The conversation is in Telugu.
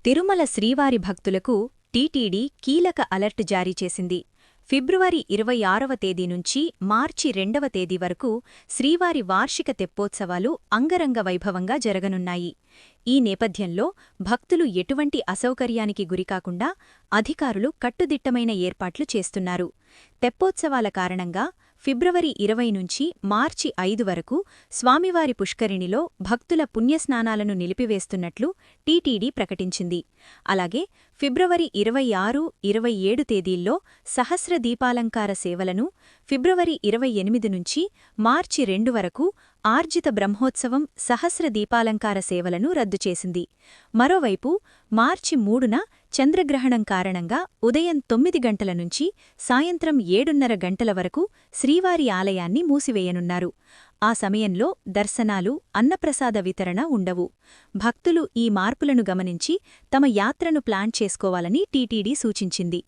తిరుమల శ్రీవారి భక్తులకు టీటీడీ కీలక అలర్ట్ జారీ చేసింది. ఫిబ్రవరి 26వ తేదీ నుంచి మార్చి 2వ తేదీ వరకు శ్రీవారి వార్షిక తెప్పోత్సవాలు అంగరంగ వైభవంగా జరగనున్నాయి. ఈ నేపథ్యంలో భక్తులు ఎటువంటి అసౌకర్యానికి గురికాకుండా అధికారులు కట్టుదిట్టమైన ఏర్పాట్లు చేస్తున్నారు. తెప్పోత్సవాల కారణంగా ఫిబ్రవరి 20 నుంచి మార్చి 5 వరకు స్వామివారి పుష్కరిణిలో భక్తుల పుణ్యస్నానాలను నిలిపివేస్తున్నట్లు టీటీడీ ప్రకటించింది. అలాగే ఫిబ్రవరి 26, 27 తేదీల్లో సహస్ర దీపాలంకార సేవలను, ఫిబ్రవరి 28 నుంచి మార్చి 2 వరకు ఆర్జిత బ్రహ్మోత్సవం సహస్ర దీపాలంకార సేవలను రద్దు చేసింది. మరోవైపు మార్చి 3న చంద్రగ్రహణం కారణంగా ఉదయం 9 గంటల నుంచి సాయంత్రం 7:30 గంటల వరకు శ్రీవారి ఆలయాన్ని మూసివేయనున్నారు. ఆ సమయంలో దర్శనాలు, అన్నప్రసాద వితరణ ఉండవు. భక్తులు ఈ మార్పులను గమనించి తమ యాత్రను ప్లాన్ చేసుకోవాలని టీటీడీ సూచించింది.